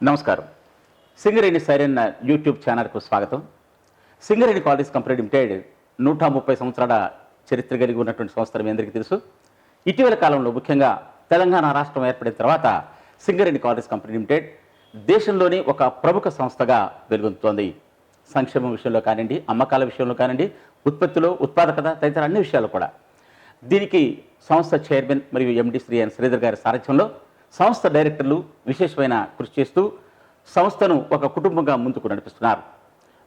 నమస్కారం. Singareni siren YouTube ఛానల్కు స్వాగతం. సింగరేణి కాలేజ్ కంపెనీ లిమిటెడ్ 130 సంవత్సరాల చరిత్ర కలిగి ఉన్నటువంటి సంస్థ మీ అందరికీ తెలుసు. ఇటీవల కాలంలో ముఖ్యంగా తెలంగాణ రాష్ట్రం ఏర్పడిన తర్వాత సింగరేణి కాలేజ్ కంపెనీ లిమిటెడ్ దేశంలోని ఒక ప్రముఖ సంస్థగా వెలుగొందుతోంది. సంక్షేమం విషయంలో కానివ్వండి, అమ్మకాల విషయంలో కానివ్వండి, ఉత్పత్తిలో ఉత్పాదకత తదితర అన్ని విషయాలు కూడా. దీనికి సంస్థ చైర్మన్ మరియు ఎండి శ్రీ ఎన్ శ్రీధర్ గారి సారథ్యంలో సంస్థ డైరెక్టర్లు విశేషమైన కృషి చేస్తూ సంస్థను ఒక కుటుంబంగా ముందుకు నడిపిస్తున్నారు.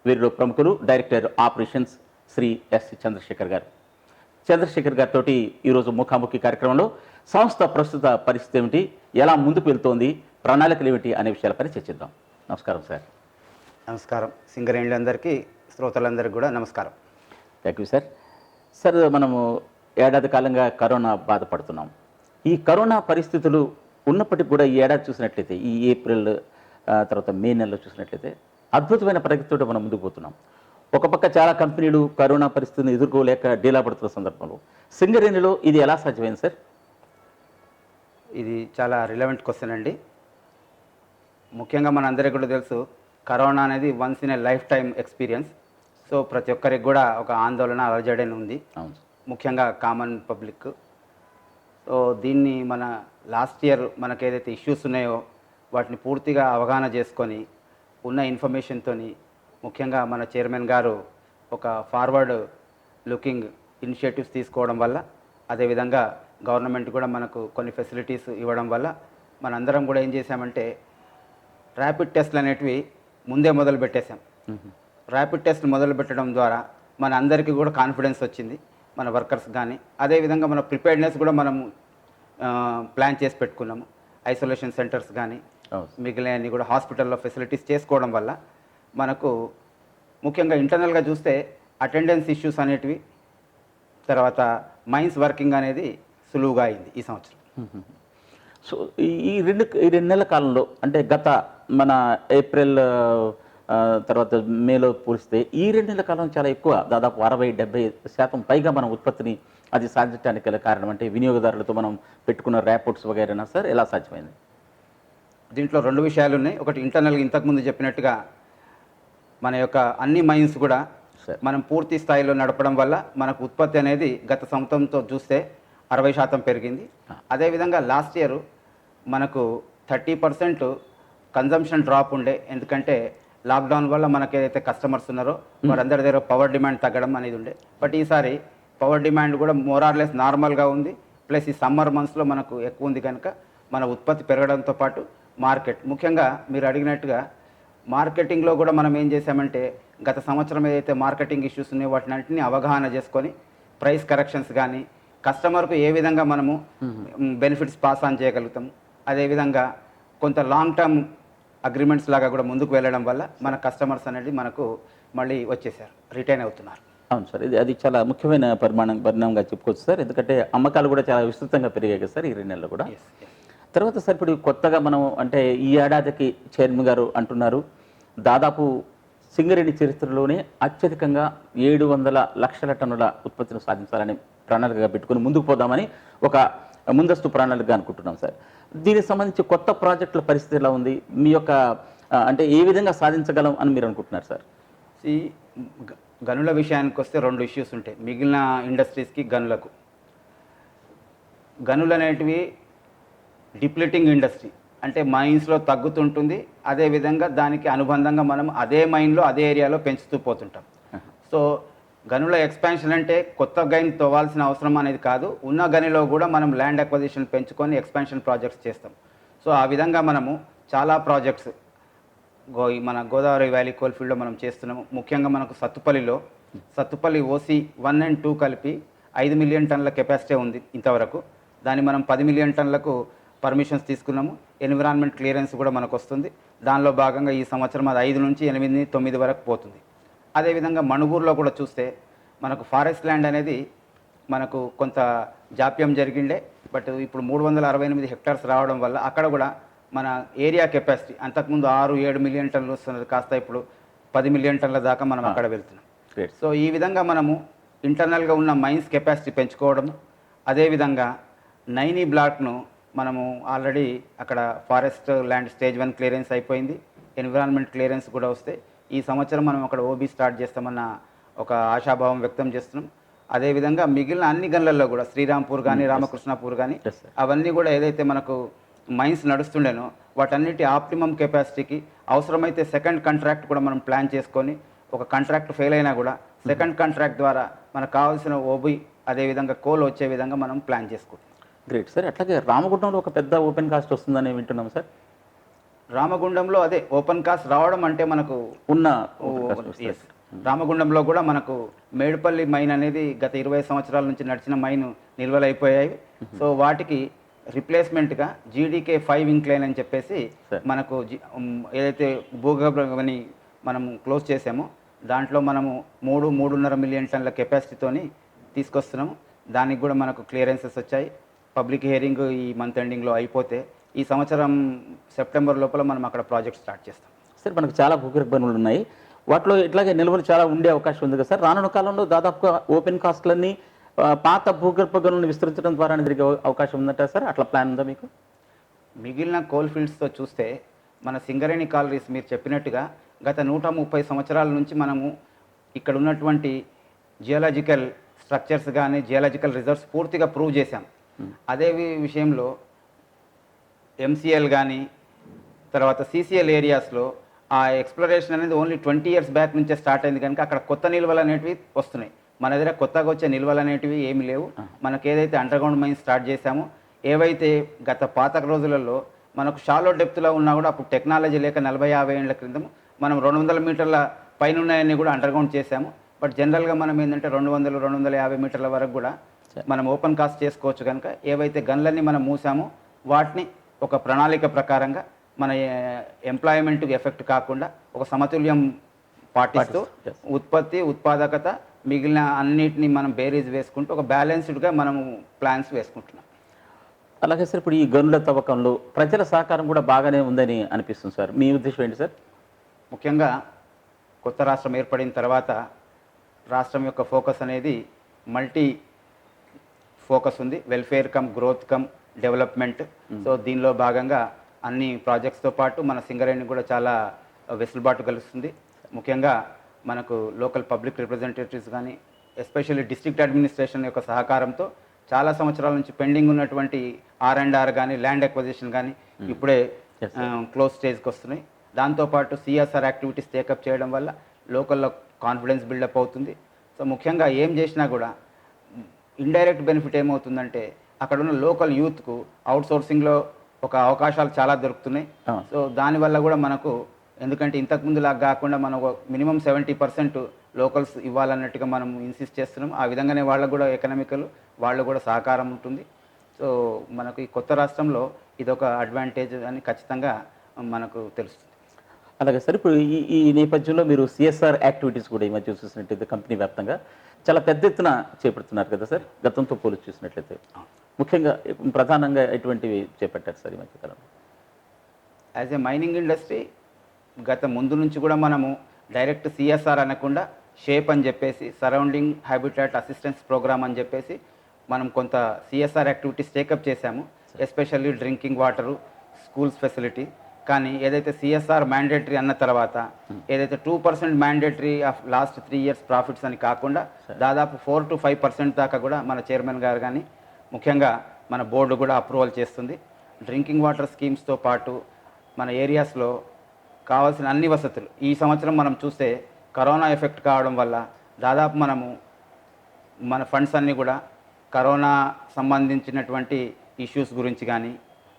వీరిలో ప్రముఖులు director operations Shri S Chandrasekhar గారు. చంద్రశేఖర్ గారితో ఈరోజు ముఖాముఖి కార్యక్రమంలో సంస్థ ప్రస్తుత పరిస్థితి ఏమిటి, ఎలా ముందుకు వెళ్తోంది, ప్రణాళికలు ఏమిటి అనే విషయాలపై చర్చిద్దాం. నమస్కారం సార్. నమస్కారం. సింగరేణులందరికీ, శ్రోతలందరికీ కూడా నమస్కారం. Thank you sir. సార్, మనము ఏడాది కాలంగా కరోనా బాధపడుతున్నాం. ఈ కరోనా పరిస్థితులు ఉన్నప్పటికీ కూడా ఈ ఏడాది చూసినట్లయితే, ఈ ఏప్రిల్ తర్వాత మే నెలలో చూసినట్లయితే అద్భుతమైన ప్రగతితో మనం ముందుకు పోతున్నాం. ఒక పక్క చాలా కంపెనీలు కరోనా పరిస్థితిని ఎదుర్కోలేక డీలా పడుతున్న సందర్భంలో సింగరేణిలో ఇది ఎలా సాధ్యమైంది సార్? ఇది చాలా రిలవెంట్ క్వశ్చన్ అండి. ముఖ్యంగా మనందరికీ కూడా తెలుసు, కరోనా అనేది once in a life time experience. So ప్రతి ఒక్కరికి కూడా ఒక ఆందోళన, అలజడి ఉంది, ముఖ్యంగా కామన్ పబ్లిక్. సో దీన్ని మన లాస్ట్ ఇయర్ మనకు ఏదైతే ఇష్యూస్ ఉన్నాయో వాటిని పూర్తిగా అవగాహన చేసుకొని ఉన్న ఇన్ఫర్మేషన్తో ముఖ్యంగా మన చైర్మన్ గారు ఒక ఫార్వర్డ్ లుకింగ్ ఇనిషియేటివ్స్ తీసుకోవడం వల్ల, అదేవిధంగా గవర్నమెంట్ కూడా మనకు కొన్ని ఫెసిలిటీస్ ఇవ్వడం వల్ల మనందరం కూడా ఏం చేశామంటే ర్యాపిడ్ టెస్ట్లు అనేటివి ముందే మొదలు పెట్టేశాం. ర్యాపిడ్ టెస్ట్ మొదలు పెట్టడం ద్వారా మన అందరికీ కూడా కాన్ఫిడెన్స్ వచ్చింది, మన వర్కర్స్ కానీ. అదేవిధంగా మన ప్రిపేర్డ్నెస్ కూడా మనము ప్లాన్ చేసి పెట్టుకున్నాము. ఐసోలేషన్ సెంటర్స్ కానీ మిగిలినవి కూడా హాస్పిటల్లో ఫెసిలిటీస్ చేసుకోవడం వల్ల మనకు ముఖ్యంగా ఇంటర్నల్గా చూస్తే అటెండెన్స్ ఇష్యూస్ అనేటివి, తర్వాత మైన్స్ వర్కింగ్ అనేది సులువుగా అయింది ఈ సంవత్సరం. సో ఈ రెండు నెలల కాలంలో, అంటే గత మన ఏప్రిల్ తర్వాత మేలో పోలిస్తే ఈ 2 నెలల కాలం చాలా ఎక్కువ, దాదాపు 60-70% పైగా మన ఉత్పత్తిని అది సాధించడానికి గల కారణం అంటే వినియోగదారులతో మనం పెట్టుకున్న ర్యాపోర్ట్స్ వగైరా సార్, ఎలా సాధ్యమైంది? దీంట్లో 2 విషయాలు ఉన్నాయి. ఒకటి ఇంటర్నల్గా ఇంతకుముందు చెప్పినట్టుగా మన యొక్క అన్ని మైన్స్ కూడా మనం పూర్తి స్థాయిలో నడపడం వల్ల మనకు ఉత్పత్తి అనేది గత సంవత్సరంతో చూస్తే 60% పెరిగింది. అదేవిధంగా లాస్ట్ ఇయర్ మనకు 30% కన్జంప్షన్ డ్రాప్ ఉండే, ఎందుకంటే లాక్డౌన్ వల్ల మనకి ఏదైతే కస్టమర్స్ ఉన్నారో వారందరి దగ్గర పవర్ డిమాండ్ తగ్గడం అనేది ఉండే. బట్ ఈసారి పవర్ డిమాండ్ కూడా మోరార్లెస్ నార్మల్గా ఉంది. ప్లస్ ఈ సమ్మర్ మంత్స్లో మనకు ఎక్కువ ఉంది కనుక మన ఉత్పత్తి పెరగడంతో పాటు మార్కెట్, ముఖ్యంగా మీరు అడిగినట్టుగా మార్కెటింగ్లో కూడా మనం ఏం చేసామంటే గత సంవత్సరం ఏదైతే మార్కెటింగ్ ఇష్యూస్ ఉన్నాయో వాటిని అన్నింటినీ అవగాహన చేసుకొని ప్రైస్ కరెక్షన్స్ కానీ, కస్టమర్కు ఏ విధంగా మనము బెనిఫిట్స్ పాస్ ఆన్ చేయగలుగుతాము, అదేవిధంగా కొంత లాంగ్ టర్మ్ అగ్రిమెంట్స్ లాగా కూడా ముందుకు వెళ్ళడం వల్ల మన కస్టమర్స్ అనేది మనకు మళ్ళీ వచ్చేసారు, రిటైన్ అవుతున్నారు. అవును సార్, అది చాలా ముఖ్యమైన పరిణామంగా చెప్పుకోవచ్చు సార్. ఎందుకంటే అమ్మకాలు కూడా చాలా విస్తృతంగా పెరిగాయి కదా సార్ ఈ 2 నెలలు కూడా. తర్వాత సార్, ఇప్పుడు కొత్తగా మనం అంటే ఈ ఏడాదికి చైర్మన్ గారు అంటున్నారు దాదాపు సింగరేణి చరిత్రలోనే అత్యధికంగా 700 లక్షల టన్నుల ఉత్పత్తిని సాధించాలని ప్రణాళికగా పెట్టుకుని ముందుకు పోదామని ఒక ముందస్తు ప్రణాళికగా అనుకుంటున్నాం సార్. దీనికి సంబంధించి కొత్త ప్రాజెక్టుల పరిస్థితి ఎలా ఉంది, మీ యొక్క అంటే ఏ విధంగా సాధించగలం అని మీరు అనుకుంటున్నారు సార్? ఈ గనుల విషయానికి వస్తే 2 ఇష్యూస్ ఉంటాయి మిగిలిన ఇండస్ట్రీస్కి, గనులకు. గనులు అనేటివి డిప్లీటింగ్ ఇండస్ట్రీ, అంటే మైన్స్లో తగ్గుతుంటుంది, అదేవిధంగా దానికి అనుబంధంగా మనం అదే మైన్లో అదే ఏరియాలో పెంచుతూ పోతుంటాం. సో గనుల ఎక్స్పాన్షన్ అంటే కొత్త గని తవ్వాల్సిన అవసరం అనేది కాదు, ఉన్న గనిలో కూడా మనం ల్యాండ్ అక్విజిషన్ పెంచుకొని ఎక్స్పాన్షన్ ప్రాజెక్ట్స్ చేస్తాం. సో ఆ విధంగా మనము చాలా ప్రాజెక్ట్స్ మన గోదావరి వ్యాలీ కోల్ఫీల్డ్లో మనం చేస్తున్నాము. ముఖ్యంగా మనకు సత్తుపల్లి ఓసీ 1 and 2 కలిపి 5 మిలియన్ టన్నుల కెపాసిటీ ఉంది ఇంతవరకు. దాన్ని మనం 10 మిలియన్ టన్నులకు పర్మిషన్స్ తీసుకున్నాము. ఎన్విరాన్మెంట్ క్లియరెన్స్ కూడా మనకు వస్తుంది. దానిలో భాగంగా ఈ సంవత్సరం అది 5 నుంచి 8, 9 వరకు పోతుంది. అదేవిధంగా మణుగూరులో కూడా చూస్తే మనకు ఫారెస్ట్ ల్యాండ్ అనేది మనకు కొంత జాప్యం జరిగిండే, బట్ ఇప్పుడు 368 హెక్టార్స్ రావడం వల్ల అక్కడ కూడా మన ఏరియా కెపాసిటీ అంతకుముందు 6-7 మిలియన్ టన్నులు వస్తున్నది కాస్త ఇప్పుడు 10 మిలియన్ టన్నుల దాకా మనం అక్కడ వెళ్తున్నాం. సో ఈ విధంగా మనము ఇంటర్నల్గా ఉన్న మైన్స్ కెపాసిటీ పెంచుకోవడం, అదేవిధంగా నైనీ బ్లాక్ను మనము ఆల్రెడీ అక్కడ ఫారెస్ట్ ల్యాండ్ స్టేజ్ 1 క్లియరెన్స్ అయిపోయింది, ఎన్విరాన్మెంట్ క్లియరెన్స్ కూడా వస్తే ఈ సంవత్సరం మనం అక్కడ ఓబీ స్టార్ట్ చేస్తామన్న ఒక ఆశాభావం వ్యక్తం చేస్తున్నాం. అదేవిధంగా మిగిలిన అన్ని గన్లలో కూడా శ్రీరాంపూర్ కానీ రామకృష్ణాపూర్ కానీ Yes, sir. అవన్నీ కూడా ఏదైతే మనకు మైన్స్ నడుస్తుండేనో వాటన్నిటి ఆప్టిమం కెపాసిటీకి అవసరమైతే సెకండ్ కాంట్రాక్ట్ కూడా మనం ప్లాన్ చేసుకొని ఒక కాంట్రాక్ట్ ఫెయిల్ అయినా కూడా సెకండ్ కాంట్రాక్ట్ ద్వారా మనకు కావాల్సిన ఓబీ అదేవిధంగా కోల్ వచ్చే విధంగా మనం ప్లాన్ చేసుకుంటాం. Great sir. అట్లాగే రామగుండంలో ఒక పెద్ద ఓపెన్ కాస్ట్ వస్తుందని వింటున్నాం సార్. రామగుండంలో అదే ఓపెన్ కాస్ట్ రావడం అంటే మనకు ఉన్న yes. రామగుండంలో కూడా మనకు మేడుపల్లి మైన్ అనేది గత 20 సంవత్సరాల నుంచి నడిచిన మైన్ నిల్వలు అయిపోయాయి. సో వాటికి రిప్లేస్మెంట్గా జీడీకే 5 ఇంక్లైన్ అని చెప్పేసి Sir. మనకు ఏదైతే భూగర్భని మనం క్లోజ్ చేసామో దాంట్లో మనము 3.5 మిలియన్ టన్నుల కెపాసిటీతోని తీసుకొస్తున్నాము. దానికి కూడా మనకు క్లియరెన్సెస్ వచ్చాయి. పబ్లిక్ హియరింగ్ ఈ మంత్ ఎండింగ్లో అయిపోతే ఈ సంవత్సరం సెప్టెంబర్ లోపల మనం అక్కడ ప్రాజెక్ట్ స్టార్ట్ చేస్తాం. సార్ మనకు చాలా భూగర్భ గనులు ఉన్నాయి, వాటిలో ఇట్లాగే నిల్వలు చాలా ఉండే అవకాశం ఉంది కదా సార్. రానున్న కాలంలో దాదాపుగా ఓపెన్ కాస్ట్లన్నీ పాత భూగర్భ గనులను విస్తరించడం ద్వారా జరిగే అవకాశం ఉందంట సార్. అట్లా ప్లాన్ ఉందా మీకు? మిగిలిన కోల్ ఫీల్డ్స్తో చూస్తే మన సింగరేణి కాలరీస్ మీరు చెప్పినట్టుగా గత 130 సంవత్సరాల నుంచి మనము ఇక్కడ ఉన్నటువంటి జియోలాజికల్ స్ట్రక్చర్స్ కానీ జియోలాజికల్ రిజర్వ్స్ పూర్తిగా ప్రూవ్ చేశాం. అదే విషయంలో ఎంసీఎల్ కానీ తర్వాత సీసీఎల్ ఏరియాస్లో ఆ ఎక్స్ప్లోరేషన్ అనేది ఓన్లీ 20 ఇయర్స్ బ్యాక్ నుంచే స్టార్ట్ అయింది కనుక అక్కడ కొత్త నిల్వలు అనేటివి వస్తున్నాయి. మన దగ్గర కొత్తగా వచ్చే నిల్వలు అనేటివి ఏమి లేవు. మనకు ఏదైతే అండర్గ్రౌండ్ మైన్స్ స్టార్ట్ చేశామో ఏవైతే గత పాత రోజులలో మనకు షాలో డెప్త్లో ఉన్నా కూడా అప్పుడు టెక్నాలజీ లేక 40-50 ఏళ్ల క్రితం మనం 200 మీటర్ల పైన ఉన్నాయన్నీ కూడా అండర్గ్రౌండ్ చేశాము. బట్ జనరల్గా మనం ఏంటంటే 200-250 మీటర్ల వరకు కూడా మనం ఓపెన్ కాస్ట్ చేసుకోవచ్చు కనుక ఏవైతే గన్లన్నీ మనం మూసామో వాటిని ఒక ప్రణాళిక ప్రకారంగా మన ఎంప్లాయ్మెంట్కి ఎఫెక్ట్ కాకుండా ఒక సమతుల్యం పాటిస్తూ ఉత్పత్తి ఉత్పాదకత మిగిలిన అన్నిటిని మనం బేరీజ్ వేసుకుంటూ ఒక బ్యాలెన్స్డ్గా మనము ప్లాన్స్ వేసుకుంటున్నాం. అలాగే సార్ ఇప్పుడు ఈ గనుల తవ్వకంలో ప్రజల సహకారం కూడా బాగానే ఉందని అనిపిస్తుంది సార్. మీ ఉద్దేశం ఏంటి సార్? ముఖ్యంగా కొత్త రాష్ట్రం ఏర్పడిన తర్వాత రాష్ట్రం యొక్క ఫోకస్ అనేది మల్టీ ఫోకస్ ఉంది, welfare come growth come development. So దీనిలో భాగంగా అన్ని ప్రాజెక్ట్స్తో పాటు మన సింగరేణి కూడా చాలా వెసులుబాటు కలుస్తుంది. ముఖ్యంగా మనకు లోకల్ పబ్లిక్ రిప్రజెంటేటివ్స్ కానీ ఎస్పెషల్లీ డిస్ట్రిక్ట్ అడ్మినిస్ట్రేషన్ యొక్క సహకారంతో చాలా సంవత్సరాల నుంచి పెండింగ్ ఉన్నటువంటి R&R కానీ ల్యాండ్ ఎక్విజిషన్ కానీ ఇప్పుడే క్లోజ్ స్టేజ్కి వస్తున్నాయి. దాంతోపాటు CSR యాక్టివిటీస్ టేకప్ చేయడం వల్ల లోకల్లో కాన్ఫిడెన్స్ బిల్డప్ అవుతుంది. సో ముఖ్యంగా ఏం చేసినా కూడా ఇండైరెక్ట్ బెనిఫిట్ ఏమవుతుందంటే అక్కడ ఉన్న లోకల్ యూత్కు అవుట్సోర్సింగ్లో ఒక అవకాశాలు చాలా దొరుకుతున్నాయి. సో దానివల్ల కూడా మనకు ఎందుకంటే ఇంతకుముందులాగా కాకుండా మనం మినిమం 70% లోకల్స్ ఇవ్వాలన్నట్టుగా మనం ఇన్సిస్ట్ చేస్తున్నాం. ఆ విధంగానే వాళ్ళకు కూడా ఎకనామికల్ వాళ్ళు కూడా సహకారం ఉంటుంది. సో మనకు ఈ కొత్త రాష్ట్రంలో ఇదొక అడ్వాంటేజ్ అని ఖచ్చితంగా మనకు తెలుస్తుంది. అలాగే సార్ ఇప్పుడు ఈ నేపథ్యంలో మీరు CSR యాక్టివిటీస్ కూడా ఈ మధ్య చూసినట్లయితే కంపెనీ వ్యాప్తంగా చాలా పెద్ద ఎత్తున చేపడుతున్నారు కదా సార్, గతంతో పోల్చి చూసినట్లయితే. ముఖ్యంగా ప్రధానంగా ఎటువంటివి చేపట్టారు సార్ ఈ మధ్యకాలంలో? యాజ్ ఏ మైనింగ్ ఇండస్ట్రీ గత ముందు నుంచి కూడా మనము డైరెక్ట్ CSR అనకుండా షేప్ అని చెప్పేసి సరౌండింగ్ హ్యాబిటాట్ అసిస్టెన్స్ ప్రోగ్రామ్ అని చెప్పేసి మనం కొంత CSR యాక్టివిటీస్ టేకప్ చేశాము. Especially drinking water, schools facility. కానీ ఏదైతే CSR మ్యాండేటరీ అన్న తర్వాత ఏదైతే 2% mandatory of last 3 years profits అని కాకుండా దాదాపు 4 to 5% దాకా కూడా మన చైర్మన్ గారు కానీ ముఖ్యంగా మన బోర్డు కూడా అప్రూవల్ చేస్తుంది. డ్రింకింగ్ వాటర్ స్కీమ్స్తో పాటు మన ఏరియాస్లో కావాల్సిన అన్ని వసతులు ఈ సంవత్సరం మనం చూస్తే కరోనా ఎఫెక్ట్ కావడం వల్ల దాదాపు మనము మన ఫండ్స్ అన్నీ కూడా కరోనా సంబంధించినటువంటి ఇష్యూస్ గురించి కానీ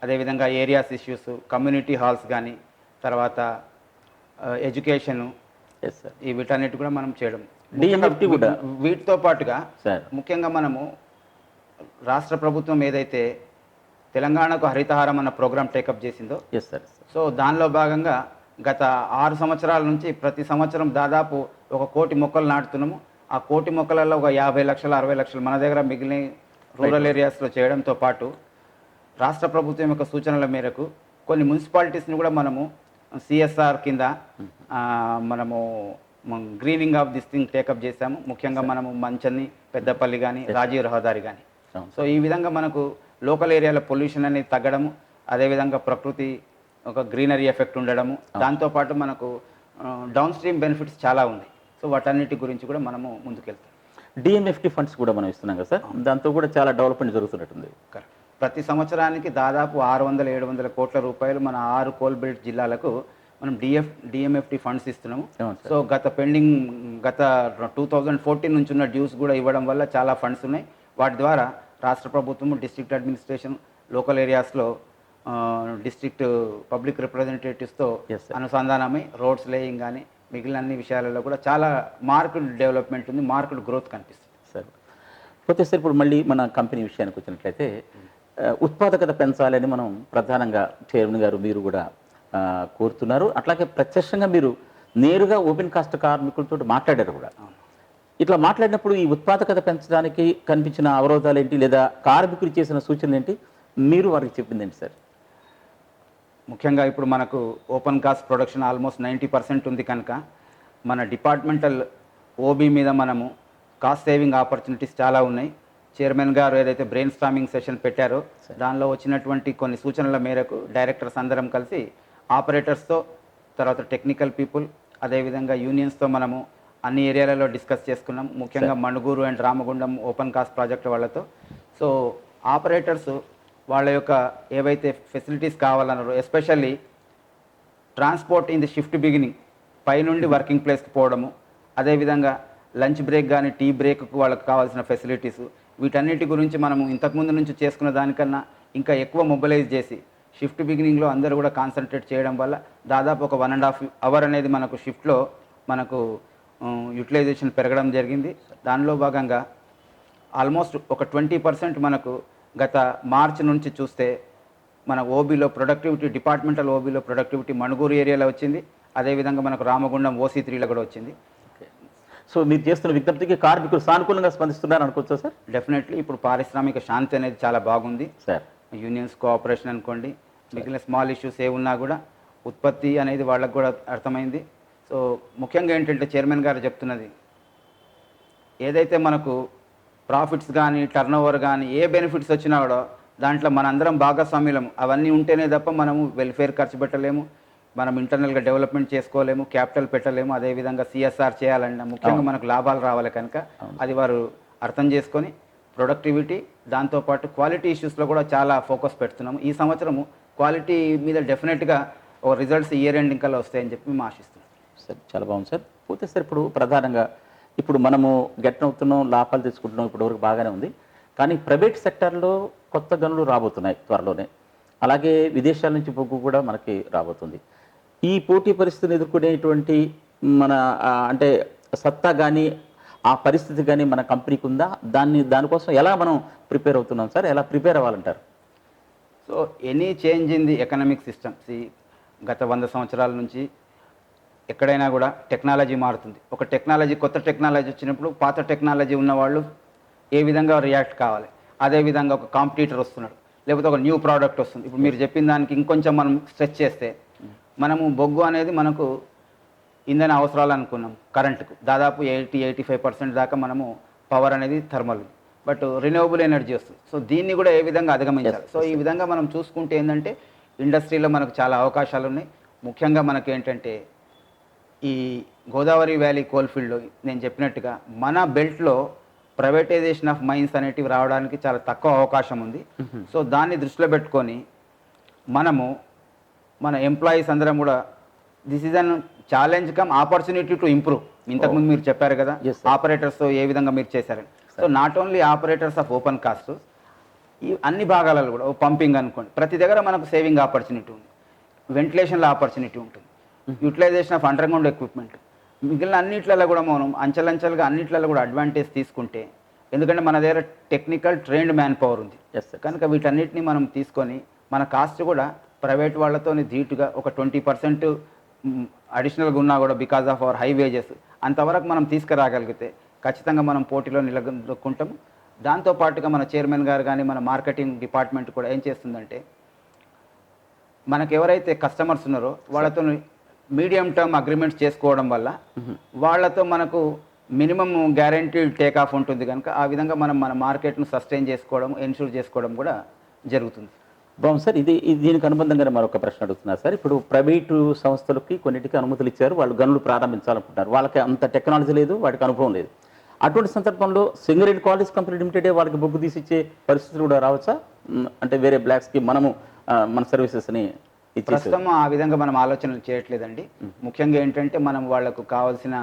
అదేవిధంగా ఏరియాస్ ఇష్యూస్, కమ్యూనిటీ హాల్స్ కానీ తర్వాత ఎడ్యుకేషను ఈ వీటన్నిటి కూడా మనం చేయడం. వీటితో పాటుగా ముఖ్యంగా మనము రాష్ట్ర ప్రభుత్వం ఏదైతే తెలంగాణకు హరితహారం అన్న ప్రోగ్రామ్ టేకప్ చేసిందో సో దానిలో భాగంగా గత 6 సంవత్సరాల నుంచి ప్రతి సంవత్సరం దాదాపు 1 కోటి మొక్కలు నాటుతున్నాము. ఆ 1 కోటి మొక్కలలో ఒక 50 లక్షలు 60 లక్షలు మన దగ్గర మిగిలిన రూరల్ ఏరియాస్లో చేయడంతో పాటు రాష్ట్ర ప్రభుత్వం యొక్క సూచనల మేరకు కొన్ని మున్సిపాలిటీస్ని కూడా మనము CSR కింద మనము greening of this thing take up చేశాము. ముఖ్యంగా మనము మంచని, పెద్దపల్లి కానీ, రాజీవ్ రహదారి కానీ. సో ఈ విధంగా మనకు లోకల్ ఏరియాలో పొల్యూషన్ అనేది తగ్గడము, అదేవిధంగా ప్రకృతి ఒక గ్రీనరీ ఎఫెక్ట్ ఉండడము, దాంతోపాటు మనకు డౌన్ స్ట్రీమ్ బెనిఫిట్స్ చాలా ఉన్నాయి. సో వాటన్నిటి గురించి కూడా మనము ముందుకెళ్తాం. డిఎంఎఫ్టీ ఫండ్స్ కూడా మనం ఇస్తున్నాం కదా సార్, దాంతో కూడా చాలా డెవలప్మెంట్ జరుగుతున్నట్టుంది. కరెక్ట్. ప్రతి సంవత్సరానికి దాదాపు 600-700 కోట్ల రూపాయలు మన 6 కోల్ బెల్ట్ జిల్లాలకు మనం డిఎంఎఫ్టీ ఫండ్స్ ఇస్తున్నాము. సో గత 2014 నుంచి ఉన్న డ్యూస్ కూడా ఇవ్వడం వల్ల చాలా ఫండ్స్ ఉన్నాయి. వాటి ద్వారా రాష్ట్ర ప్రభుత్వము, డిస్ట్రిక్ట్ అడ్మినిస్ట్రేషన్, లోకల్ ఏరియాస్లో డిస్ట్రిక్ట్ పబ్లిక్ రిప్రజెంటేటివ్స్తో అనుసంధానమై రోడ్స్ లేయింగ్ కానీ మిగిలిన అన్ని విషయాలలో కూడా చాలా మార్కెట్ డెవలప్మెంట్ ఉంది, మార్కెట్ గ్రోత్ కనిపిస్తుంది. సార్ పోతే సార్ ఇప్పుడు మళ్ళీ మన కంపెనీ విషయానికి వచ్చినట్లయితే ఉత్పాదకత పెంచాలని మనం ప్రధానంగా చైర్మన్ గారు మీరు కూడా కోరుతున్నారు. అట్లాగే ప్రత్యక్షంగా మీరు నేరుగా ఓపెన్ కాస్ట్ కార్మికులతో మాట్లాడారు కూడా. ఇట్లా మాట్లాడినప్పుడు ఈ ఉత్పాదకత పెంచడానికి కనిపించిన అవరోధాలు ఏంటి, లేదా కార్మికులు చేసిన సూచనలు ఏంటి, మీరు వారికి చెప్పింది ఏంటి సార్? ముఖ్యంగా ఇప్పుడు మనకు ఓపెన్ కాస్ట్ ప్రొడక్షన్ ఆల్మోస్ట్ 90% ఉంది కనుక మన డిపార్ట్మెంటల్ ఓబీ మీద మనము కాస్ట్ సేవింగ్ ఆపర్చునిటీస్ చాలా ఉన్నాయి. చైర్మన్ గారు ఏదైతే బ్రెయిన్ స్టార్మింగ్ సెషన్ పెట్టారో దానిలో వచ్చినటువంటి కొన్ని సూచనల మేరకు డైరెక్టర్స్ అందరం కలిసి ఆపరేటర్స్తో, తర్వాత టెక్నికల్ పీపుల్, అదేవిధంగా యూనియన్స్తో మనము అన్ని ఏరియాలలో డిస్కస్ చేసుకున్నాం. ముఖ్యంగా Manuguru and Ramagundam open cast project వాళ్ళతో. సో ఆపరేటర్స్ వాళ్ళ యొక్క ఏవైతే ఫెసిలిటీస్ కావాలన్నారో, especially transport in the shift beginning పైనుండి వర్కింగ్ ప్లేస్కి పోవడము, అదేవిధంగా లంచ్ బ్రేక్ కానీ టీ బ్రేక్కు వాళ్ళకి కావాల్సిన ఫెసిలిటీస్, వీటన్నిటి గురించి మనము ఇంతకుముందు నుంచి చేసుకున్న దానికన్నా ఇంకా ఎక్కువ మొబిలైజ్ చేసి షిఫ్ట్ బిగినింగ్లో అందరూ కూడా కాన్సన్ట్రేట్ చేయడం వల్ల దాదాపు ఒక 1.5 అవర్ అనేది మనకు షిఫ్ట్లో మనకు యూటిలైజేషన్ పెరగడం జరిగింది. దానిలో భాగంగా ఆల్మోస్ట్ ఒక 20% మనకు గత మార్చి నుంచి చూస్తే మన ఓబీలో ప్రొడక్టివిటీ, డిపార్ట్మెంటల్ ఓబీలో ప్రొడక్టివిటీ మణుగూరు ఏరియాలో వచ్చింది. అదేవిధంగా మనకు రామగుండం OC3లో కూడా వచ్చింది. సో మీరు చేస్తున్న విజ్ఞప్తికి కార్మికులు సానుకూలంగా స్పందిస్తున్నారు అనుకోవచ్చా సార్? డెఫినెట్లీ ఇప్పుడు పారిశ్రామిక శాంతి అనేది చాలా బాగుంది సార్. యూనియన్స్ కోఆపరేషన్ అనుకోండి, మిగిలిన స్మాల్ ఇష్యూస్ ఏ ఉన్నా కూడా ఉత్పత్తి అనేది వాళ్ళకు కూడా అర్థమైంది. సో ముఖ్యంగా ఏంటంటే చైర్మన్ గారు చెప్తున్నది, ఏదైతే మనకు ప్రాఫిట్స్ కానీ టర్నోవర్ కానీ ఏ బెనిఫిట్స్ వచ్చినా కూడా దాంట్లో మనందరం భాగస్వామ్యులము. అవన్నీ ఉంటేనే తప్ప మనము వెల్ఫేర్ ఖర్చు పెట్టలేము, మనం ఇంటర్నల్గా డెవలప్మెంట్ చేసుకోలేము, క్యాపిటల్ పెట్టలేము. అదేవిధంగా CSR చేయాలన్నా ముఖ్యంగా మనకు లాభాలు రావాలి కనుక అది వారు అర్థం చేసుకొని ప్రొడక్టివిటీ, దాంతోపాటు క్వాలిటీ ఇష్యూస్లో కూడా చాలా ఫోకస్ పెడుతున్నాము. ఈ సంవత్సరము క్వాలిటీ మీద డెఫినెట్గా ఒక రిజల్ట్స్ ఇయర్ ఎండింగ్ కల్లా వస్తాయని చెప్పి మేము ఆశిస్తున్నాం. సార్ చాలా బాగుంది సార్. పోతే సార్ ఇప్పుడు ప్రధానంగా ఇప్పుడు మనము గెట్ అవుతున్నాం, లాభాలు తెచ్చుకుంటున్నాం, ఇప్పటివరకు బాగానే ఉంది. కానీ ప్రైవేట్ సెక్టార్లో కొత్త గనులు రాబోతున్నాయి త్వరలోనే. అలాగే విదేశాల నుంచి బొగ్గు కూడా మనకి రాబోతుంది. ఈ పోటీ పరిస్థితిని ఎదుర్కొనేటువంటి మన అంటే సత్తా కానీ ఆ పరిస్థితి కానీ మన కంపెనీకి ఉందా? దానికోసం ఎలా మనం ప్రిపేర్ అవుతున్నాం సార్? ఎలా ప్రిపేర్ అవ్వాలంటారు? So any change in the economic systems, గత 100 సంవత్సరాల నుంచి ఎక్కడైనా కూడా టెక్నాలజీ మారుతుంది. ఒక టెక్నాలజీ, కొత్త టెక్నాలజీ వచ్చినప్పుడు పాత టెక్నాలజీ ఉన్నవాళ్ళు ఏ విధంగా రియాక్ట్ కావాలి, అదేవిధంగా ఒక కాంపిటీటర్ వస్తున్నాడు, లేకపోతే ఒక న్యూ ప్రోడక్ట్ వస్తుంది. ఇప్పుడు మీరు చెప్పిన దానికి ఇంకొంచెం మనం స్ట్రెచ్ చేస్తే, మనము బొగ్గు అనేది మనకు ఇంధన అవసరాలు అనుకున్నాం కరెంటుకు దాదాపు 80-85% దాకా మనము పవర్ అనేది థర్మల్, బట్ రిన్యూవబుల్ ఎనర్జీ వస్తుంది. సో దీన్ని కూడా ఏ విధంగా అధిగమించాలి. సో ఈ విధంగా మనం చూసుకుంటే ఏంటంటే ఇండస్ట్రీలో మనకు చాలా అవకాశాలు ఉన్నాయి. ముఖ్యంగా మనకి ఏంటంటే ఈ గోదావరి వ్యాలీ కోల్ఫీల్డ్లో నేను చెప్పినట్టుగా మన బెల్ట్లో ప్రైవేటైజేషన్ ఆఫ్ మైన్స్ అనేటివి రావడానికి చాలా తక్కువ అవకాశం ఉంది. సో దాన్ని దృష్టిలో పెట్టుకొని మనము మన ఎంప్లాయీస్ అందరం కూడా this is an challenge come opportunity to improve. ఇంతకుముందు మీరు చెప్పారు కదా ఆపరేటర్స్తో ఏ విధంగా మీరు చేశారని. So not only operators of open cast, ఈ అన్ని భాగాలలో కూడా పంపింగ్ అనుకోండి, ప్రతి దగ్గర మనకు సేవింగ్ ఆపర్చునిటీ ఉంది, వెంటిలేషన్లో ఆపర్చునిటీ ఉంటుంది, utilization of underground equipment, మిగిలిన అన్నిట్లలో కూడా మనం అంచెలంచెలుగా అన్నిట్లలో కూడా అడ్వాంటేజ్ తీసుకుంటే, ఎందుకంటే మన దగ్గర టెక్నికల్ ట్రైన్డ్ మ్యాన్ పవర్ ఉంది కనుక వీటన్నిటిని మనం తీసుకొని మన కాస్ట్ కూడా ప్రైవేట్ వాళ్ళతో ధీటుగా ఒక 20% అడిషనల్గా ఉన్నా కూడా because of our high wages అంతవరకు మనం తీసుకురాగలిగితే ఖచ్చితంగా మనం పోటీలో నిలదొక్కుంటాము. దాంతోపాటుగా మన చైర్మన్ గారు కానీ మన మార్కెటింగ్ డిపార్ట్మెంట్ కూడా ఏం చేస్తుందంటే, మనకు ఎవరైతే కస్టమర్స్ ఉన్నారో వాళ్ళతో మీడియం టర్మ్ అగ్రిమెంట్స్ చేసుకోవడం వల్ల వాళ్ళతో మనకు మినిమం గ్యారంటీ టేక్ ఆఫ్ ఉంటుంది కనుక ఆ విధంగా మనం మన మార్కెట్ను సస్టైన్ చేసుకోవడం, ఎన్షూర్ చేసుకోవడం కూడా జరుగుతుంది. బాగుంది సార్. దీనికి అనుబంధంగానే మరొక ప్రశ్న అడుగుతున్నారు సార్. ఇప్పుడు ప్రైవేటు సంస్థలకి కొన్నిటికి అనుమతులు ఇచ్చారు, వాళ్ళు గనులు ప్రారంభించాలనుకుంటున్నారు, వాళ్ళకి అంత టెక్నాలజీ లేదు, వాటికి అనుభవం లేదు. అటువంటి సందర్భంలో సింగరేణి కాలేజ్ కంపెనీ లిమిటెడే వాళ్ళకి బొగ్గు తీసిచ్చే పరిస్థితులు కూడా రావచ్చా? అంటే వేరే బ్లాక్స్కి మనము మన సర్వీసెస్ని ఇచ్చేసి. ప్రస్తుతం ఆ విధంగా మనం ఆలోచనలు చేయట్లేదండి. ముఖ్యంగా ఏంటంటే మనం వాళ్లకు కావాల్సిన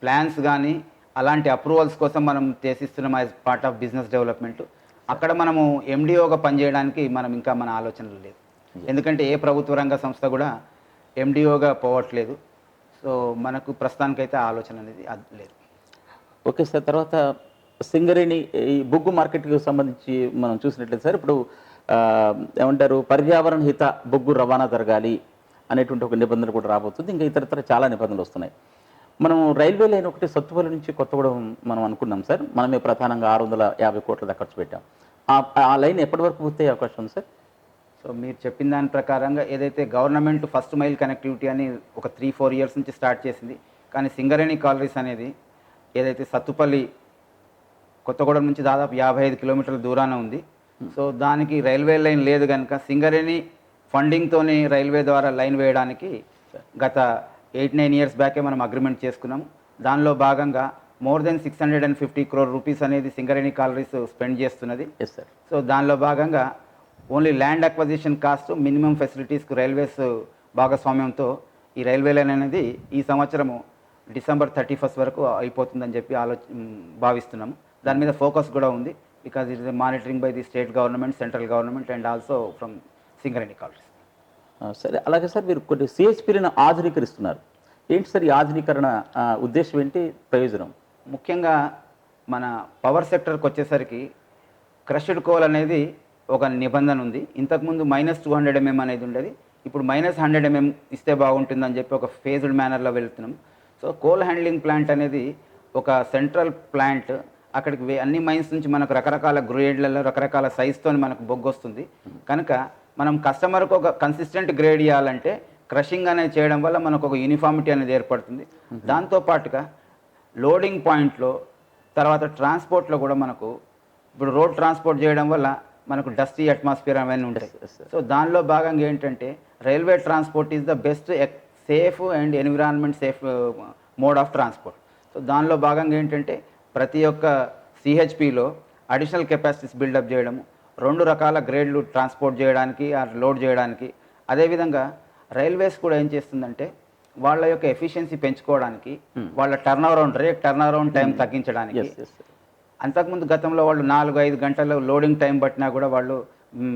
ప్లాన్స్ కానీ అలాంటి అప్రూవల్స్ కోసం మనం చేసిస్తున్నాం as part of business development. అక్కడ మనము ఎండిఓగా పనిచేయడానికి ఇంకా మన ఆలోచనలు లేదు. ఎందుకంటే ఏ ప్రభుత్వ రంగ సంస్థ కూడా ఎండిఓగా పోవట్లేదు. సో మనకు ప్రస్తుతానికైతే ఆలోచన అనేది లేదు. Okay sir. తర్వాత సింగరేణి ఈ బొగ్గు మార్కెట్కి సంబంధించి మనం చూసినట్లయితే సార్, ఇప్పుడు ఏమంటారు, పర్యావరణ హిత బొగ్గు రవాణా జరగాలి అనేటువంటి ఒక నిబంధన కూడా రాబోతుంది. ఇంకా ఇతరత్ర చాలా నిబంధనలు వస్తున్నాయి. మనం రైల్వే లైన్ ఒకటి సత్తుపల్లి నుంచి కొత్తగూడెం మనం అనుకున్నాం సార్. మనమే ప్రధానంగా 650 కోట్ల దాకా ఖర్చు పెట్టాం. ఆ లైన్ ఎప్పటి వరకు పూర్తయ్యే అవకాశం ఉంది సార్? సో మీరు చెప్పిన దాని ప్రకారంగా ఏదైతే గవర్నమెంట్ ఫస్ట్ మైల్ కనెక్టివిటీ అని ఒక 3-4 ఇయర్స్ నుంచి స్టార్ట్ చేసింది, కానీ సింగరేణి కాలరీస్ అనేది ఏదైతే సత్తుపల్లి కొత్తగూడెం నుంచి దాదాపు 55 కిలోమీటర్ల దూరాన ఉంది. సో దానికి రైల్వే లైన్ లేదు కనుక సింగరేణి ఫండింగ్తోని రైల్వే ద్వారా లైన్ వేయడానికి గత 8-9 ఇయర్స్ బ్యాకే మనం అగ్రిమెంట్ చేసుకున్నాము. దానిలో భాగంగా మోర్ దెన్ 650 crore రూపీస్ అనేది సింగరేణి కాలరీస్ స్పెండ్ చేస్తున్నది. సో దానిలో భాగంగా only land acquisition cost, minimum ఫెసిలిటీస్కు రైల్వేస్ భాగస్వామ్యంతో ఈ రైల్వే లైన్ అనేది ఈ సంవత్సరము December 31st వరకు అయిపోతుందని చెప్పి భావిస్తున్నాము. దాని మీద ఫోకస్ కూడా ఉంది, because it is monitoring by the state government, central government and also from Singareni collieries. సరే, అలాగే సార్ మీరు కొన్ని సిహెచ్పిలను ఆధునీకరిస్తున్నారు. ఏంటి సార్ ఈ ఆధునీకరణ ఉద్దేశం ఏంటి, ప్రయోజనం? ముఖ్యంగా మన పవర్ సెక్టర్కి వచ్చేసరికి క్రష్డ్ కోల్ అనేది ఒక నిబంధన ఉంది. ఇంతకుముందు -200 mm అనేది ఉండేది, ఇప్పుడు -100 mm ఇస్తే బాగుంటుందని చెప్పి ఒక ఫేజ్డ్ మేనర్లో వెళ్తున్నాం. సో కోల్ హ్యాండ్లింగ్ ప్లాంట్ అనేది ఒక సెంట్రల్ ప్లాంట్. అక్కడికి అన్ని మైన్స్ నుంచి మనకు రకరకాల గ్రేడ్లలో రకరకాల సైజ్తో మనకు బొగ్గు వస్తుంది కనుక మనం కస్టమర్కు ఒక కన్సిస్టెంట్ గ్రేడ్ ఇవ్వాలంటే క్రషింగ్ అనేది చేయడం వల్ల మనకు ఒక యూనిఫామిటీ అనేది ఏర్పడుతుంది. దాంతోపాటుగా లోడింగ్ పాయింట్లో తర్వాత ట్రాన్స్పోర్ట్లో కూడా మనకు ఇప్పుడు రోడ్ ట్రాన్స్పోర్ట్ చేయడం వల్ల మనకు డస్టీ అట్మాస్ఫియర్ అవన్నీ ఉంటాయి. సో దానిలో భాగంగా ఏంటంటే railway transport is the best safe and environment safe mode of transport. So దానిలో భాగంగా ఏంటంటే ప్రతి ఒక్క సిహెచ్పిలో అడిషనల్ కెపాసిటీస్ బిల్డప్ చేయడము, 2 రకాల గ్రేడ్లు ట్రాన్స్పోర్ట్ చేయడానికి లోడ్ చేయడానికి. అదేవిధంగా రైల్వేస్ కూడా ఏం చేస్తుందంటే వాళ్ళ యొక్క ఎఫిషియన్సీ పెంచుకోవడానికి, వాళ్ళ టర్న్ అరౌండ్ టైం తగ్గించడానికి. అంతకుముందు గతంలో వాళ్ళు 4-5 గంటలు లోడింగ్ టైం పట్టినా కూడా వాళ్ళు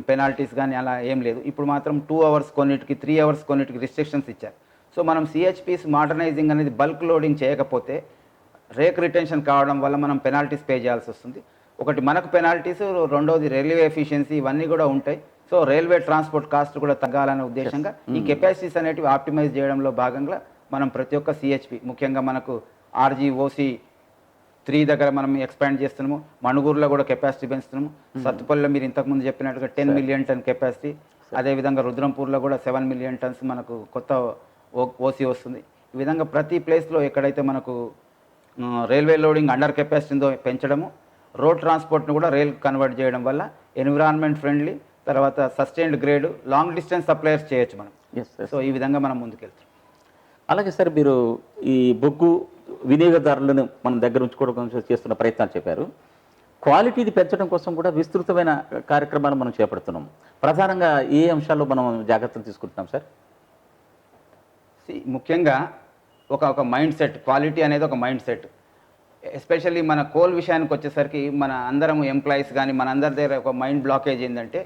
పెనాల్టీస్ కానీ అలా ఏం లేదు. ఇప్పుడు మాత్రం 2 hours కొన్నిటికి, 3 hours కొన్నిటికి రిస్ట్రిక్షన్స్ ఇచ్చారు. సో మనం సిహెచ్పిస్ మోడర్నైజింగ్ అనేది బల్క్ లోడింగ్ చేయకపోతే రేక్ రిటెన్షన్ కావడం వల్ల మనం పెనాల్టీస్ పే చేయాల్సి వస్తుంది. ఒకటి మనకు పెనాల్టీస్, రెండోది రైల్వే ఎఫిషియన్సీ, ఇవన్నీ కూడా ఉంటాయి. సో రైల్వే ట్రాన్స్పోర్ట్ కాస్ట్ కూడా తగ్గాలనే ఉద్దేశంగా ఈ కెపాసిటీస్ అనేటివి ఆప్టిమైజ్ చేయడంలో భాగంగా మనం ప్రతి ఒక్క సిహెచ్పి, ముఖ్యంగా మనకు RGOC3 దగ్గర మనం ఎక్స్పాండ్ చేస్తున్నాము. మణుగూరులో కూడా కెపాసిటీ పెంచుతున్నాము. సత్తుపల్లిలో మీరు ఇంతకుముందు చెప్పినట్టుగా 10 million ton కెపాసిటీ, అదేవిధంగా రుద్రంపూర్లో కూడా 7 million tons మనకు కొత్త ఓసీ వస్తుంది. ఈ విధంగా ప్రతి ప్లేస్లో ఎక్కడైతే మనకు రైల్వే లోడింగ్ అండర్ కెపాసిటీతో పెంచడము, రోడ్ ట్రాన్స్పోర్ట్ను కూడా రైల్ కన్వర్ట్ చేయడం వల్ల ఎన్విరాన్మెంట్ ఫ్రెండ్లీ, తర్వాత sustained grade, long distance suppliers చేయొచ్చు మనం. సో ఈ విధంగా మనం ముందుకెళ్తాం. అలాగే సార్ మీరు ఈ బొగ్గు వినియోగదారులను మనం దగ్గర ఉంచుకోవడం చేస్తున్న ప్రయత్నాలు చెప్పారు. క్వాలిటీని పెంచడం కోసం కూడా విస్తృతమైన కార్యక్రమాలు మనం చేపడుతున్నాం. ప్రధానంగా ఏ అంశాల్లో మనం జాగ్రత్తలు తీసుకుంటున్నాం సార్? ముఖ్యంగా ఒక మైండ్ సెట్, క్వాలిటీ అనేది ఒక మైండ్ సెట్. ఎస్పెషల్లీ మన కోల్ విషయానికి వచ్చేసరికి మన అందరం ఎంప్లాయీస్ కానీ మన అందరి దగ్గర ఒక మైండ్ బ్లాకేజ్ ఏంటంటే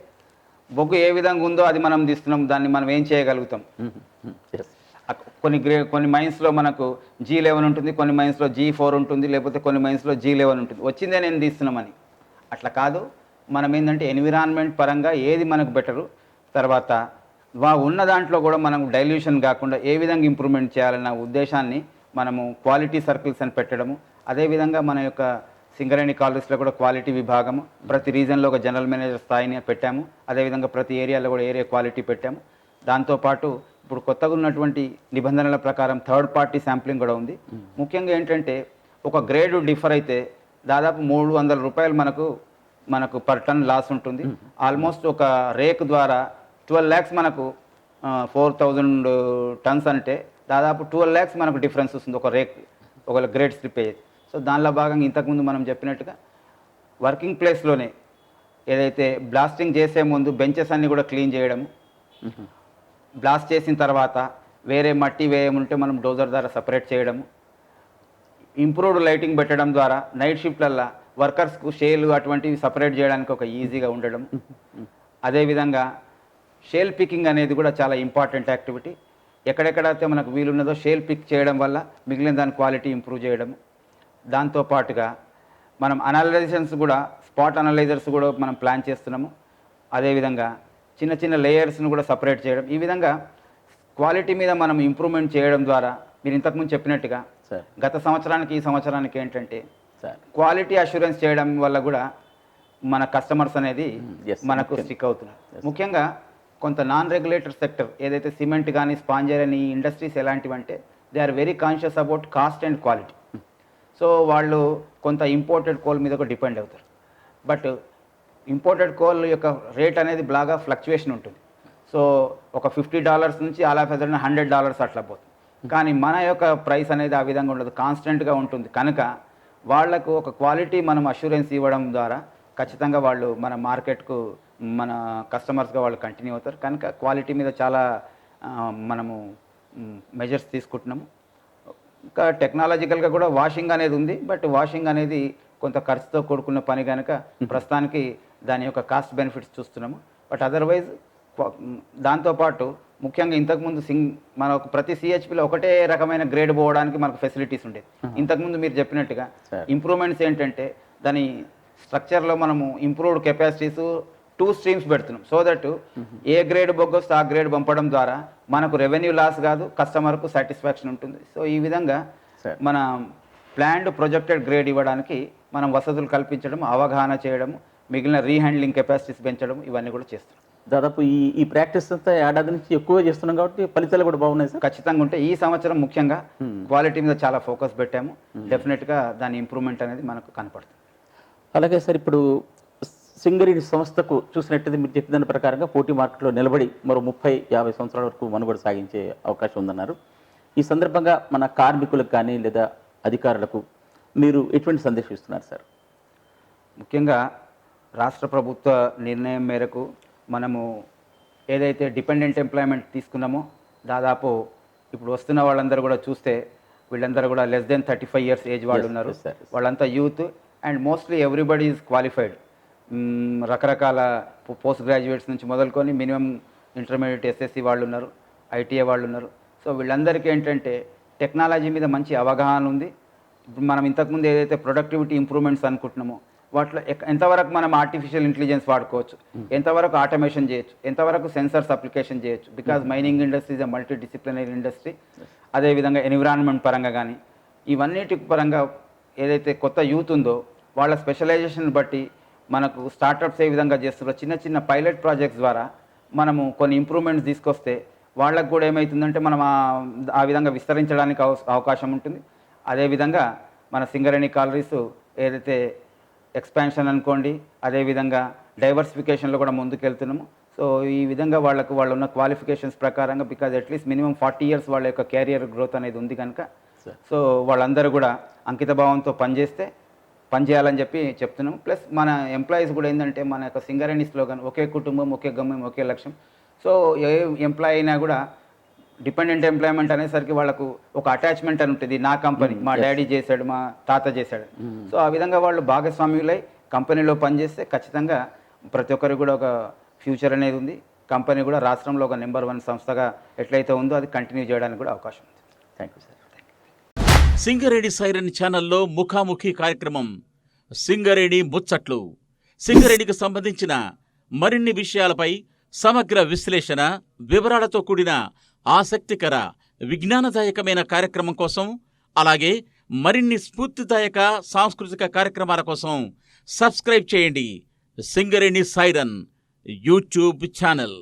బొగ్గు ఏ విధంగా ఉందో అది మనం తీస్తున్నాం, దాన్ని మనం ఏం చేయగలుగుతాం. కొన్ని మైన్స్లో మనకు G11 ఉంటుంది, కొన్ని మైన్స్లో G4 ఉంటుంది, లేకపోతే కొన్ని మైన్స్లో G11 ఉంటుంది. వచ్చిందే నేను తీస్తున్నామని అట్లా కాదు. మనం ఏంటంటే ఎన్విరాన్మెంట్ పరంగా ఏది మనకు బెటరు, తర్వాత ఉన్న దాంట్లో కూడా మనం డైల్యూషన్ కాకుండా ఏ విధంగా ఇంప్రూవ్మెంట్ చేయాలన్న ఉద్దేశాన్ని మనము క్వాలిటీ సర్కిల్స్ అని పెట్టడము. అదేవిధంగా మన యొక్క సింగరేణి కాలేజ్లో కూడా క్వాలిటీ విభాగము, ప్రతి రీజన్లో ఒక జనరల్ మేనేజర్ స్థాయిని పెట్టాము. అదేవిధంగా ప్రతి ఏరియాలో కూడా ఏరియా క్వాలిటీ పెట్టాము. దాంతోపాటు ఇప్పుడు కొత్తగా ఉన్నటువంటి నిబంధనల ప్రకారం థర్డ్ పార్టీ శాంప్లింగ్ కూడా ఉంది. ముఖ్యంగా ఏంటంటే ఒక గ్రేడ్ డిఫర్ అయితే దాదాపు 300 రూపాయలు మనకు మనకు పర్ టన్ లాస్ ఉంటుంది. ఆల్మోస్ట్ ఒక రేక్ ద్వారా 12 lakhs మనకు 4000 టన్స్ అంటే దాదాపు 12 lakhs మనకు డిఫరెన్స్ వస్తుంది ఒక రేక్, ఒక గ్రేట్ స్లిప్పేజ్. సో దానిలో భాగంగా ఇంతకుముందు మనం చెప్పినట్టుగా వర్కింగ్ ప్లేస్లోనే ఏదైతే బ్లాస్టింగ్ చేసే ముందు బెంచెస్ అన్నీ కూడా క్లీన్ చేయడము, బ్లాస్ట్ చేసిన తర్వాత వేరే మట్టి వేయముంటే మనం డోజర్ ద్వారా సపరేట్ చేయడము, ఇంప్రూవ్డ్ లైటింగ్ పెట్టడం ద్వారా నైట్ షిఫ్ట్లల్లో వర్కర్స్కు షేలు అటువంటివి సపరేట్ చేయడానికి ఒక ఈజీగా ఉండడం. అదేవిధంగా షేల్ పికింగ్ అనేది కూడా చాలా ఇంపార్టెంట్ యాక్టివిటీ. ఎక్కడెక్కడైతే మనకు వీలున్నదో షేల్ పిక్ చేయడం వల్ల మిగిలిన దాని క్వాలిటీ ఇంప్రూవ్ చేయడం. దాంతోపాటుగా మనం అనలైజేషన్స్ కూడా, స్పాట్ అనలైజర్స్ కూడా మనం ప్లాన్ చేస్తున్నాము. అదేవిధంగా చిన్న చిన్న లేయర్స్ను కూడా సపరేట్ చేయడం. ఈ విధంగా క్వాలిటీ మీద మనం ఇంప్రూవ్మెంట్ చేయడం ద్వారా మీరు ఇంతకుముందు చెప్పినట్టుగా గత సంవత్సరానికి ఈ సంవత్సరానికి ఏంటంటే క్వాలిటీ అష్యూరెన్స్ చేయడం వల్ల కూడా మన కస్టమర్స్ అనేది మనకు స్టిక్ అవుతున్నారు. ముఖ్యంగా కొంత నాన్ రెగ్యులేటెడ్ సెక్టర్ ఏదైతే సిమెంట్ కానీ స్పాంజర్ అని ఇండస్ట్రీస్ ఎలాంటివంటే they are very conscious about cost and quality. So వాళ్ళు కొంత ఇంపోర్టెడ్ కోల్ మీద కూడా డిపెండ్ అవుతారు. బట్ ఇంపోర్టెడ్ కోల్ యొక్క రేట్ అనేది బాగా ఫ్లక్చువేషన్ ఉంటుంది. సో ఒక $50 నుంచి అలా $100 అట్లా పోతుంది. కానీ మన యొక్క ప్రైస్ అనేది ఆ విధంగా ఉండదు, కాన్స్టెంట్గా ఉంటుంది. కనుక వాళ్లకు ఒక క్వాలిటీ మనం అష్యూరెన్స్ ఇవ్వడం ద్వారా ఖచ్చితంగా వాళ్ళు మన మార్కెట్కు మన కస్టమర్స్గా వాళ్ళు కంటిన్యూ అవుతారు. కనుక క్వాలిటీ మీద చాలా మనము మెజర్స్ తీసుకుంటున్నాము. ఇంకా టెక్నాలజికల్గా కూడా వాషింగ్ అనేది ఉంది. బట్ వాషింగ్ అనేది కొంత ఖర్చుతో కూడుకున్న పని కనుక ప్రస్తుతానికి దాని యొక్క కాస్ట్ బెనిఫిట్స్ చూస్తున్నాము. బట్ అదర్వైజ్ దాంతోపాటు ముఖ్యంగా ఇంతకుముందు మనకు ప్రతి సిహెచ్పిలో ఒకటే రకమైన గ్రేడ్ పోవడానికి మనకు ఫెసిలిటీస్ ఉండేది. ఇంతకుముందు మీరు చెప్పినట్టుగా ఇంప్రూవ్మెంట్స్ ఏంటంటే దాని స్ట్రక్చర్లో మనము ఇంప్రూవ్డ్ కెపాసిటీస్ 2 స్ట్రీమ్స్ పెడుతున్నాం. సో దట్ ఏ గ్రేడ్ బొగ్గొస్తే ఆ గ్రేడ్ పంపడం ద్వారా మనకు రెవెన్యూ లాస్ కాదు, కస్టమర్కు సాటిస్ఫాక్షన్ ఉంటుంది. సో ఈ విధంగా మన ప్లాన్డ్ ప్రొజెక్టెడ్ గ్రేడ్ ఇవ్వడానికి మనం వసతులు కల్పించడం, అవగాహన చేయడం, మిగిలిన రీహ్యాండ్లింగ్ కెపాసిటీస్ పెంచడం ఇవన్నీ కూడా చేస్తున్నాం. దాదాపు ఈ ప్రాక్టీస్ అంతా ఏడాది నుంచి ఎక్కువ చేస్తున్నాం కాబట్టి ఫలితాలు కూడా బాగున్నాయి సార్. ఖచ్చితంగా ఉంటే ఈ సంవత్సరం ముఖ్యంగా క్వాలిటీ మీద చాలా ఫోకస్ పెట్టాము. డెఫినెట్గా దాని ఇంప్రూవ్మెంట్ అనేది మనకు కనపడుతుంది. అలాగే సార్, ఇప్పుడు సింగరేణి సంస్థకు చూసినట్టయితే మీరు చెప్పిన దాని ప్రకారంగా పోటీ మార్కెట్లో నిలబడి మరో 30-50 సంవత్సరాల వరకు మనుగడ సాగించే అవకాశం ఉందన్నారు. ఈ సందర్భంగా మన కార్మికులకు కానీ లేదా అధికారులకు మీరు ఎటువంటి సందేశం ఇస్తున్నారు సార్? ముఖ్యంగా రాష్ట్ర ప్రభుత్వ నిర్ణయం మేరకు మనము ఏదైతే డిపెండెంట్ ఎంప్లాయ్మెంట్ తీసుకున్నామో దాదాపు ఇప్పుడు వస్తున్న వాళ్ళందరూ కూడా చూస్తే వీళ్ళందరూ కూడా లెస్ దెన్ 35 years ఏజ్ వాళ్ళు ఉన్నారు. వాళ్ళంతా youth and mostly everybody is qualified. రకరకాల పోస్ట్ గ్రాడ్యుయేట్స్ నుంచి మొదలుకొని మినిమం ఇంటర్మీడియట్ ఎస్ఎస్సి వాళ్ళు ఉన్నారు, ఐటీఐ వాళ్ళు ఉన్నారు. సో వీళ్ళందరికీ ఏంటంటే టెక్నాలజీ మీద మంచి అవగాహన ఉంది. ఇప్పుడు మనం ఇంతకుముందు ఏదైతే ప్రొడక్టివిటీ ఇంప్రూవ్మెంట్స్ అనుకుంటున్నామో వాటిలో ఎంతవరకు మనం ఆర్టిఫిషియల్ ఇంటెలిజెన్స్ వాడుకోవచ్చు, ఎంతవరకు ఆటోమేషన్ చేయొచ్చు, ఎంతవరకు సెన్సర్స్ అప్లికేషన్ చేయొచ్చు. Because mining industry is a multi disciplinary industry. అదేవిధంగా ఎన్విరాన్మెంట్ పరంగా కానీ ఇవన్నిటి పరంగా ఏదైతే కొత్త యూత్ ఉందో వాళ్ళ స్పెషలైజేషన్ బట్టి మనకు స్టార్టప్స్ ఏ విధంగా చేస్తున్నారో చిన్న చిన్న పైలట్ ప్రాజెక్ట్స్ ద్వారా మనము కొన్ని ఇంప్రూవ్మెంట్స్ తీసుకొస్తే వాళ్ళకు కూడా ఏమవుతుందంటే మనం ఆ విధంగా విస్తరించడానికి అవకాశం ఉంటుంది. అదేవిధంగా మన సింగరేణి కాలరీస్ ఏదైతే ఎక్స్పాన్షన్ అనుకోండి, అదేవిధంగా డైవర్సిఫికేషన్లో కూడా ముందుకెళ్తున్నాము. సో ఈ విధంగా వాళ్ళు ఉన్న క్వాలిఫికేషన్స్ ప్రకారంగా బికాజ్ అట్లీస్ట్ మినిమం 40 years వాళ్ళ యొక్క క్యారియర్ గ్రోత్ అనేది ఉంది కనుక సో వాళ్ళందరూ కూడా అంకిత భావంతో పనిచేయాలని చెప్పి చెప్తున్నాం. ప్లస్ మన ఎంప్లాయీస్ కూడా ఏంటంటే మన యొక్క సింగరేణి స్లోగన్ ఒకే కుటుంబం, ఒకే గమ్యం, ఒకే లక్ష్యం. సో ఏ ఎంప్లాయీ అయినా కూడా డిపెండెంట్ ఎంప్లాయ్మెంట్ అనేసరికి వాళ్ళకు ఒక అటాచ్మెంట్ అని ఉంటుంది. నా కంపెనీ, మా డాడీ చేశాడు, మా తాత చేశాడు. సో ఆ విధంగా వాళ్ళు భాగస్వామ్యులై కంపెనీలో పనిచేస్తే ఖచ్చితంగా ప్రతి ఒక్కరికి కూడా ఒక ఫ్యూచర్ అనేది ఉంది. కంపెనీ కూడా రాష్ట్రంలో ఒక నెంబర్ 1 సంస్థగా ఎట్లయితే ఉందో అది కంటిన్యూ చేయడానికి కూడా అవకాశం ఉంది. Thank you sir. Singareni siren ఛానల్లో ముఖాముఖి కార్యక్రమం సింగరేణి ముచ్చట్లు. సింగరేణికి సంబంధించిన మరిన్ని విషయాలపై సమగ్ర విశ్లేషణ, వివరాలతో కూడిన ఆసక్తికర విజ్ఞానదాయకమైన కార్యక్రమం కోసం, అలాగే మరిన్ని స్ఫూర్తిదాయక సాంస్కృతిక కార్యక్రమాల కోసం సబ్స్క్రైబ్ చేయండి సింగరేణి సైరన్ యూట్యూబ్ ఛానల్.